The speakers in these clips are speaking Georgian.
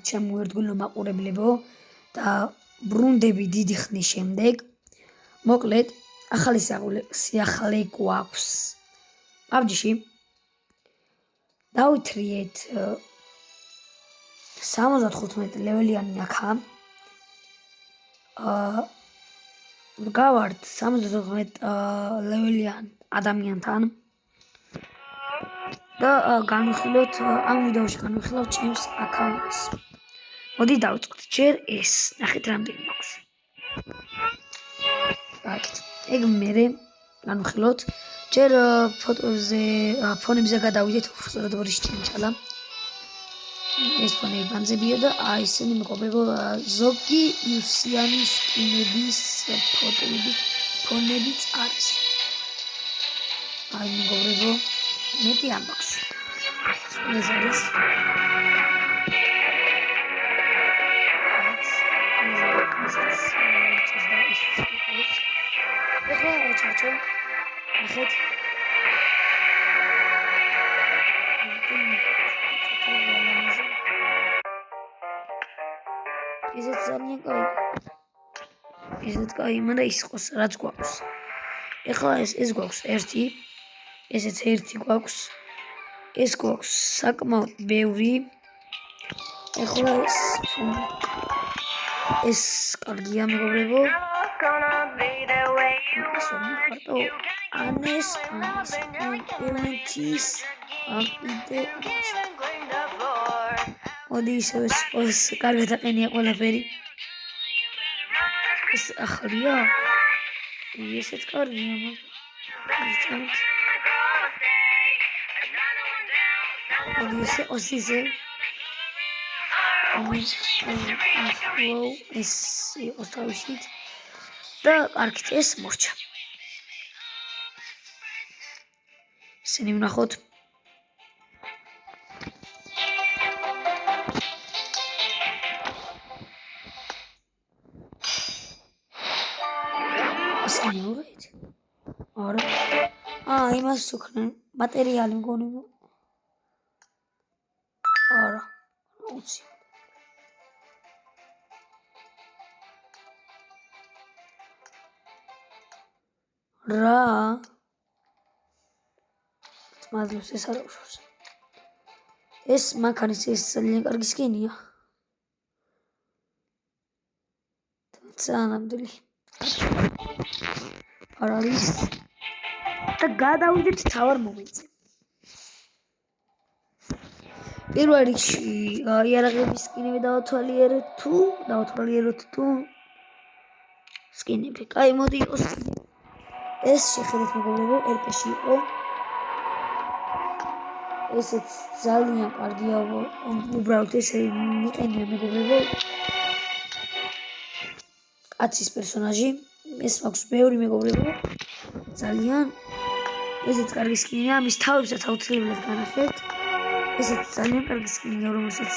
Ჩემოერთგულო მაყურებლებო და ბრუნდები დიდი ხნის შემდეგ. მოკლედ, ახალი სიახლე გვაქვს PUBG-ში. დავითრიეთ 75 ლეველიანი აქა. გავართ 74 ლეველიან ადამიანთან. და განვიხილოთ ამ ვიდეოში განვიხილოთ ჩემს აკაუნტს. მოდი დავიწყოთ. ჯერ ეს, ნახეთ რამდენი მაქვს. აკეთ. ეგ მერე განვიხილოთ. ჯერ ფონებზე გადავიდეთ, უბრალოდ ბორიში ჩანჩალა. ეს ფონები ბანძებია და ესენი მეგობრებო ზოგი იუსიანის სკინების ფონებიც არის. მეგობრებო მეტი ამბობს. ეს არის ეხლა ჩარჩო ნახეთ ისეთ ძალიან კაი ისეთ კაი მაგრამ ის ყოს რაც გვაქვს ეხლა ეს გვაქვს ერთი ესეც ერთი გვაქვს ეს გვაქვს საკმაოდ ბევრი ეხლა ეს კარგია მეგობრებო ანეს ელენთის იდე მოდი ისევ ეს კარგად აყენია ყველაფერი ეს ახალია ესეც კარგია მაგრამ ისე ეს იყოს თავისით და კარგით ეს მორჩა ისინი ვნახოთ ისინი უღეთ არა იმას უქნან მატერიალი მგონი არა უცი რა მადლობს ეს არ უშავს ეს მანქანის ეს ძალიან კარგი სკინია თუმცა ნამდვილი არ არის და გადავიდეთ თავარ მომენტზე პირველ რიგში იარაღების სკინები დავათვალიერეთ თუ სკინები კაი მოდი იყოს ეს შეხედეთ მეგობრებო RP-ში იყო ესეც ძალიან კარგია უბრალოდ ესე მიყენია მეგობრებო კაცის პერსონაჟი ეს მაქვს ბევრი მეგობრებო ძალიან ესეც კარგი სკინია მის თავებსაც აუცილებლად განახერხეთ ესეც ძალიან კარგი სკინია რომელსაც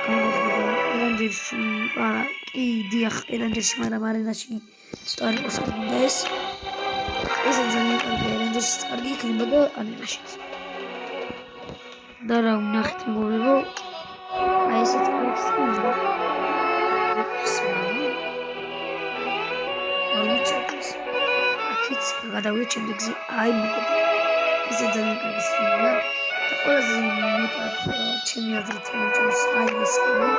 გამოდგება ერანჯერში არა კი დიახ ერანჯერში მაგრამ არენაში სწორი იყოს უნდა ეს ძალიან კარგი ერანჯერში კარგი იქნება და არენაშიც და რა ვნახეთ მეგობრებო ესეც კარგი სკინია აქაც გადავიდეთ შემდეგზე მეგობრებო ესე ძალიან კარგი სკინია ყველაზე მეტად ჩემი აზრით მომწონს ეს სკინი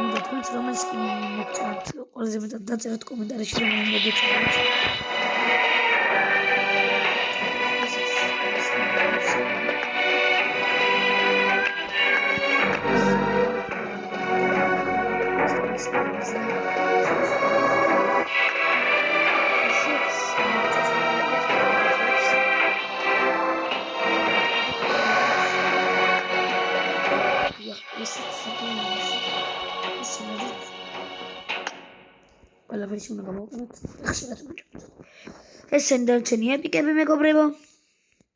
უნდა თქვენც რომელი სკინი მოგწონთ ყველაზე მეტად დაწეროთ კომენტარებში რომ მოგეწონათ ყველაფერში უნდა გამოვყენოთ ხშირად მოჭრეთ ესენი დარჩენი ეპიკები მეგობრებო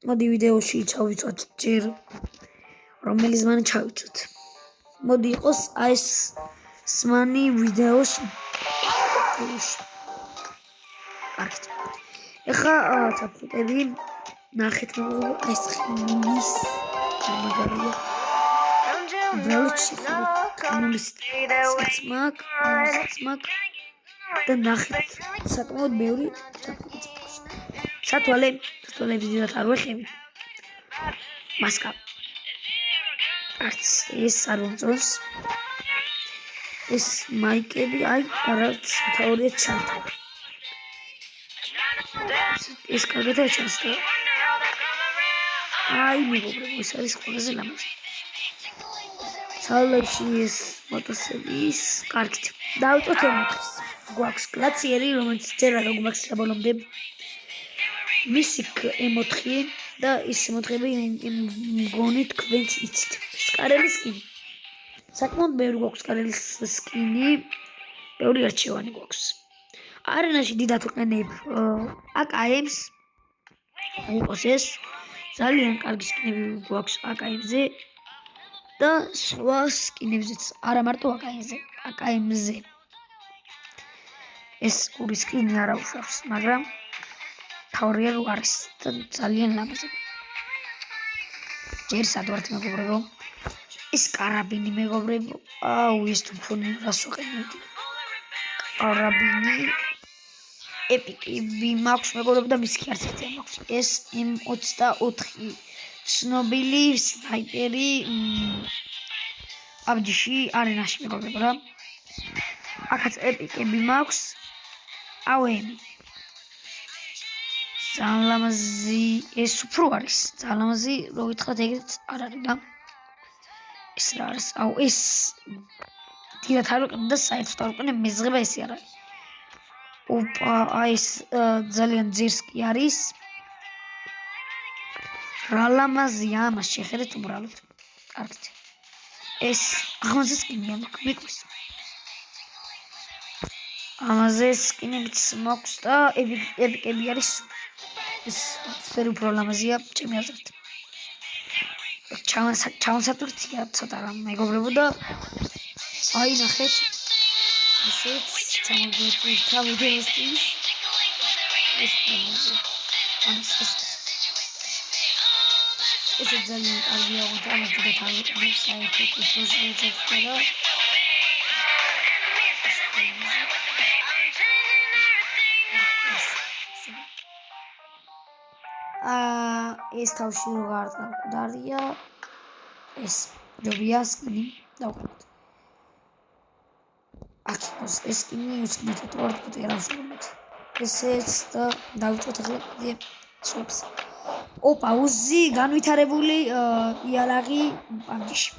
მოდი ვიდეოში ჩავიცვათ ჯერ რომელი ზმანი ჩავიცვათ მოდი იყოს ეს ზმანი ვიდეოში კარგით ეხლა საფუტები ნახეთ მეგობრებო ეს ხილის მაგარია უბრალოდ შეხედეთ საცმაკ და ნახეთ საკმაოდ ბევრი ჩაფიქრება. სათვალე ვიზიტად არ ვეხები. მასკა. არც ეს არ მომწონს. ეს მაიკები არც თაურია ჩანთა. ეს კარგად ჩანს და მეგობრებო, ეს არის ყველაზე ლამაზი. სალებში ეს მოტოსების კარგით. დავიწყოთ ემოთხის. გვაქვს გლაციერი, რომელიც ჯერ არ გვაქვს საბოლომდე. მისი ემოთხი და ის ემოთხები მგონი თქვენც იცით. სკარელის სკინი. საკმაოდ ბევრი გვაქვს სკარელის სკინი. ბევრი არჩევანი გვაქვს. არენაში დიდად ვყენებ აკაემს. იყოს ეს ძალიან კარგი სკინები გვაქვს აკაემზე და სხვა სკინებზეც, არა მარტო აკაემზე. ეს ორი სკინი არ აუშავს, მაგრამ თაურია რო არის და ძალიან ლამაზი. ჯერ სადვართ მეგობრებო. ეს კარაბინი მეგობრებო. ეს თუ მქონია რას ვაყენებდი. კარაბინი ეპიკი მაქვს მეგობრებო და მის კი არც ერთი მაქვს. ეს M24 ცნობილი სნაიპერი PUBG-ში არენაში მეგობრებო რა. აქაც ეპიკები მაქვს. AWM. ძალიან ლამაზი ეს უფრო არის. ძალიან ლამაზი რო ვიტყოდ ეგრეც არ არის და ეს რა არის? ეს დიდად არ ვიყენებ და საერთოდ არ ვიყენებ მეზღება ესე არ არის. ეს ძალიან ძირსკი არის. რა ლამაზია ამას შეხედეთ უბრალოდ. კარგით. ეს აღმოჩნდა სკინია მეკვის. ამაზე სკინებიც მაქვს და ეპიკები არის. ეს სფერი უფრო ლამაზია ჩემი აზრით. ჩავანსატურთია ცოტა რამ მეგობრებო და ნახეთ. ესეც ჩამოვიდეთ ვიდეოს. ეს ძალიან კარგია, ამას კიდევ თავი საერთოდ უშვებთ და ეს თავში რო გარდარია ეს ჯობია სკინი დავყოთ. აქ ეს სკინი უსკნით თორე რა ვშევით. ესეც და დავიწყოთ ახლა კიდე სვებს. უზი განვითარებული იალაღი PUBG-ში.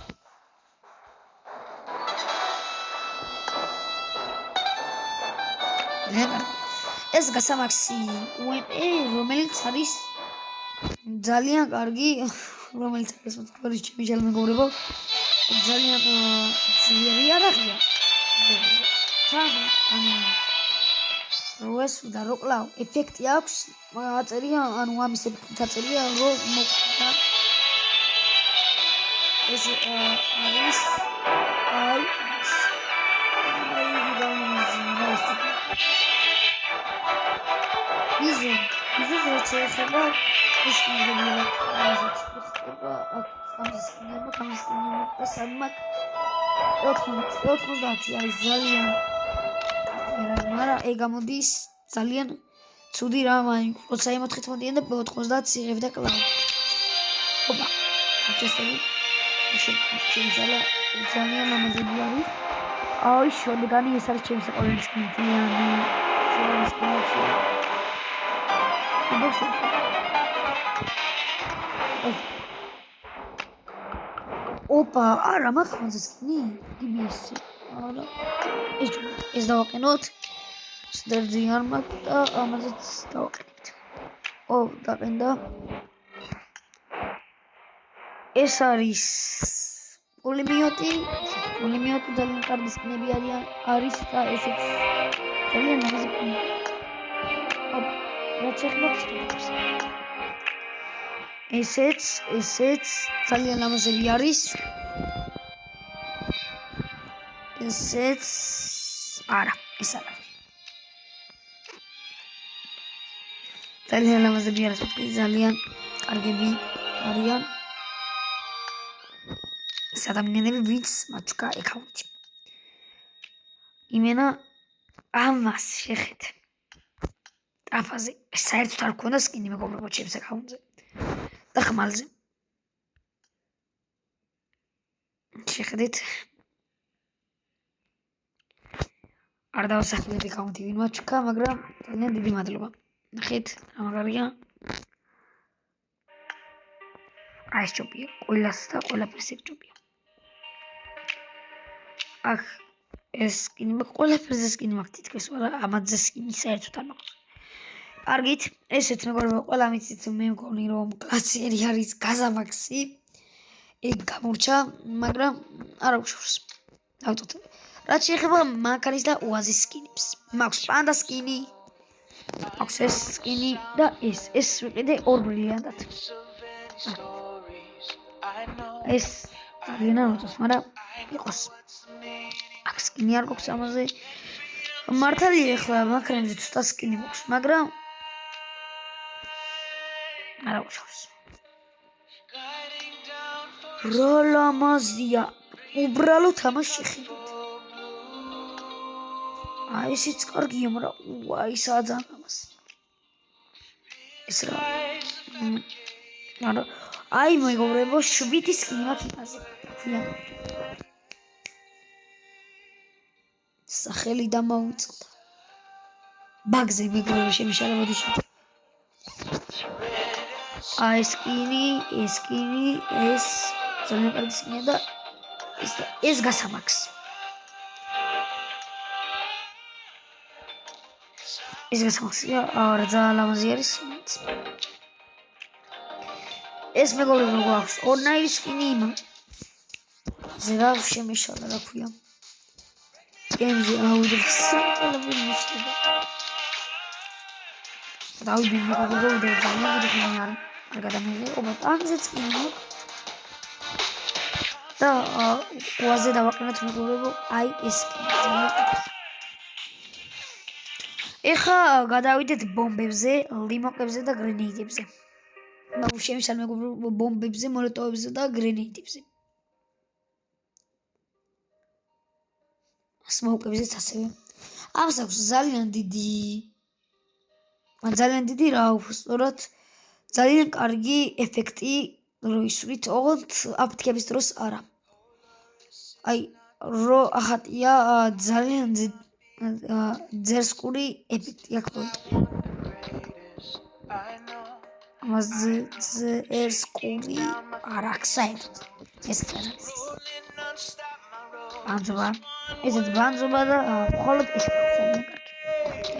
ეს გასამაქსი UMP რომელიც არის ძალიან კარგი, რომელიც არის მოთხოვრის ჩემი შალ მეგობრებო. ძალიან ძლიერი იარაღია. როეს და როკლავ ეფექტი აქვს, აწერია, ამის ეფექტი აწერია, რომ მოკლა. ეს არის ის შეიძლება ის მოგებია არის ძალიან მაგრამ ეგ გამოდის ძალიან ცუდი რამ როცა ემოთხით მოდიან და 90 იღებ და კლავ. აკეთები შეიძლება ძალიან ლამაზები არის. შოდგანი ეს არის ჩემი საყვარელი სკინი. არა მაგხანზე სკინი DBS. არა ეს დავაყენოთ. სდერძი არ მაქვს და ამაზეც დავაყენებთ. დაყენდა. ეს არის პოლიმიოტი ძალიან კარგი სკინები არის და ესეც ძალიან ლამაზი. რაც შეხვდით ესეც ძალიან ლამაზები არის. ესეც არა ეს არა ძალიან ლამაზები არის. ძალიან კარგები არიან. ეს ადამიანები ვინც მათ ჩქა აკაუნტი. იმენა ამას შეხედე. აფაზე საერთოდ არ ქონდა სკინი მეგობრებო ჩემს აკაუნტზე. და ხმალზე. შეხედეთ. არ დავასახელებ აკაუნტი ვინ მათ ჩქა, მაგრამ ძალიან დიდი მადლობა. ნახეთ, რა მაგარია. აი ეს ჯობია, ყველას და ყველაფერს ჯობია. აქ ეს სკინი ყველაფერზე სკინი მაქვს თითქოს, მაგრამ ამაზე სკინი საერთოდ არ მაქვს. კარგით, ესეც მეგობრებო, ყველა მიცით მე მგონი რომ კლასიერი არის გაზამაქსი. ეგ გამორჩა, მაგრამ არ უშავს. დავწოთ. რაც შეეხება მანქანის და უაზის სკინებს. მაქვს პანდა სკინი. მაქვს ეს სკინი და ეს ვიყიდე 2 ბრილიანტად. ეს ძალიან არ უწევს, მაგრამ იყოს. აქ სკინი არ გვაქვს ამაზე. მართალია ახლა მანქანებზე ცოტა სკინი გვაქვს, მაგრამ არ უშავს. რა ლამაზია. უბრალოდ ამას შეხედეთ. აი ესეც კარგია, მაგრამ ვაი საძან ამას. ეს რა. არა. აი მეგობრებო, 7 სკინი მაქვს იმაზე. სახელი დამოუწყდა. ბაგზე მეგობრებო შემიშალებოდი შე. აი სკინი, ეს სკინი, ეს ძალიან კარგი სკინია და ეს გასამაქვს. ეს გასამაქსია, არა ძალიან ლამაზი არის. ეს მეგობრებო გვაქვს ორნაირი სკინი იმა. ზედა შემიშალა რა ქვია. გემზე აუდრის საყალები მიშლება. დავიდი მეგობრებო და ძალიან დიდი არ გადამიღე, ობა ტანკზე სკინი მაქვს. და უაზე დავაყენოთ მეგობრებო, აი ეს სკინი ძალიან კარგი. ეხა გადავიდეთ ბომბებზე, ლიმოკებზე და გრენეიდებზე. შემიშალ მეგობრებო ბომბებზე, მოლოტოვებზე და გრენეიდებზე. სმოუკებზეც ასევე. ამას აქვს ძალიან დიდი რა უბრალოდ ძალიან კარგი ეფექტი რო ისვრით, ოღონდ აფეთქების დროს არა. აი რო ახატია ძალიან ძერსკური ეფექტი აქვს მოიწვია. ამას ძერსკური არ აქვს საერთოდ. ეს არის. ბანძობა. ესეც ბანძობა და მხოლოდ ეს ძალიან კარგი.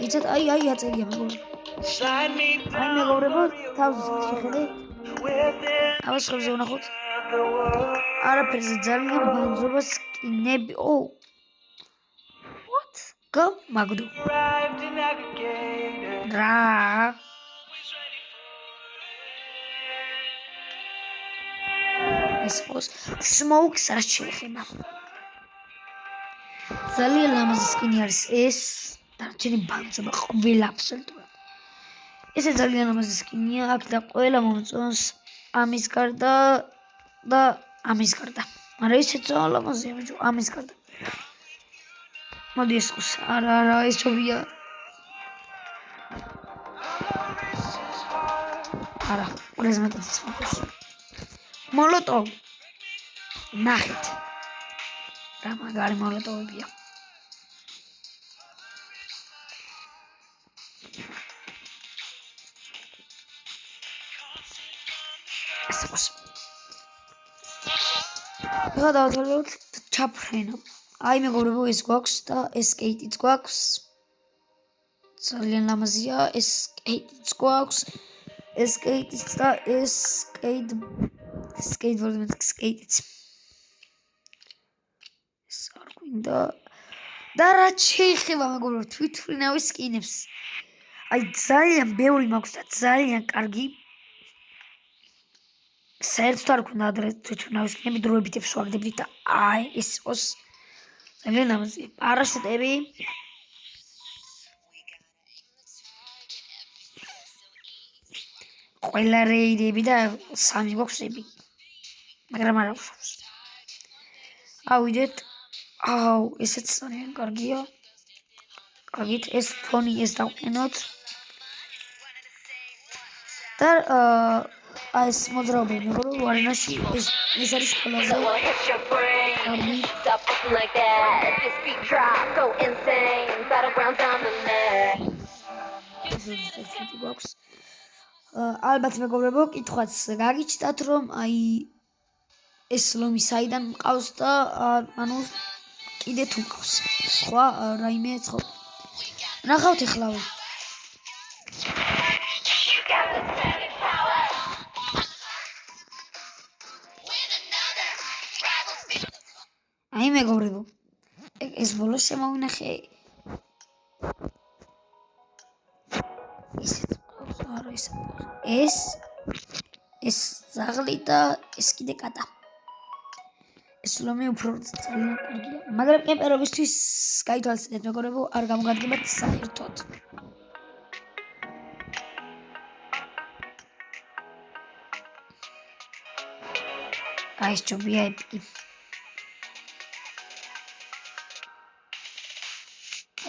იცით აი აწერია მეგობრებო. აი მეგობრებო, თავზე შეხედე. ამას ხებზე ვნახოთ. არაფერზე ძალიან ბანძობა სკინები. What? Go მაგდო. რა? ეს ყოს smoke-ს არ შეეხება. ძალიან ლამაზი სკინი არის ეს. დარჩენი ბანძობა ყველა აბსოლუტურად. ესე ძალიან ლამაზი სკინია, აქ და ყველა მომწონს ამის გარდა და ამის გარდა. მაგრამ ისეც ძალიან ლამაზია ბიჭო, ამის გარდა. მოდი ეს ყოს. არა, ეს ჯობია. არა, ყველაზე მეტად ის მოყოს. მოლოტოვ. ნახეთ. რა მაგარი მოლოტოვებია. ეხლა დავთვალოთ ჩაფრენა. აი მეგობრებო ეს გვაქვს და ეს სკეიტიც გვაქვს. ძალიან ლამაზია ეს სკეიტიც გვაქვს. ეს სკეიტიც და ეს სკეიტიც. ეს არ გვინდა. და რა შეეხება მეგობრებო თვითმფრინავის სკინებს. აი ძალიან ბევრი მაქვს და ძალიან კარგი. საერთოდ არ გვქონდა ადრე თვითმფრინავის სკინები, დროებით ვსვაგდებდით და აი ეს ყოს ძალიან ლამაზია. პარაშუტები. ყველა რეიდები და 3 გვაქვს ები. მაგრამ არ აქვს. ავიდეთ. აუ, ესეც ძალიან კარგია. კარგით, ეს ფონი ეს დავყენოთ. და ეს მოძრაობა მეგობრებო არენაში ეს არის ყველაზე კარგი. ალბათ მეგობრებო კითხვაც გაგიჩნდათ რომ აი ეს ლომი საიდან მყავს და ანუ კიდე თუ მყავს სხვა რაიმე ცხოველი. ნახავთ ეხლავე. აი მეგობრებო ეს ბოლო შემოვინახე ეს ზაღლი და ეს კიდე კატა. ეს ლომი უფრო ძალიან კარგია, მაგრამ კემპერობისთვის გაითვალისწინეთ მეგობრებო, არ გამოგადგებათ საერთოდ. აი ეს ჯობია ეპიკი.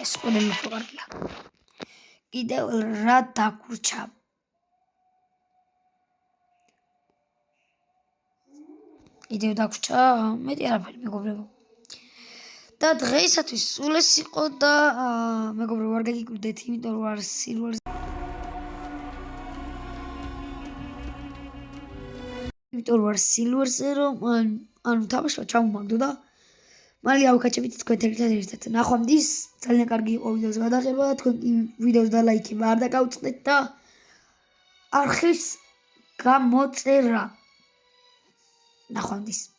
ეს ყველანი უფრო კარგია. კიდევ რა დაგვრჩა? კიდევ დაგვრჩა? მეტი არაფერი მეგობრებო. და დღეისათვის სულ ეს იყო და მეგობრებო არ გაგიკვირდეთ, იმიტომ რომ არ სილვერზე რომ ანუ თამაშმა ჩამომაგდო და მალე ავკაჭებით თქვენთან ერთად. ნახვამდის, ძალიან კარგი იყო ვიდეოს გადაღება, თქვენ ვიდეოს დალაიქება არ დაგაუწყდეთ და არხის გამოწერა. ნახვამდის.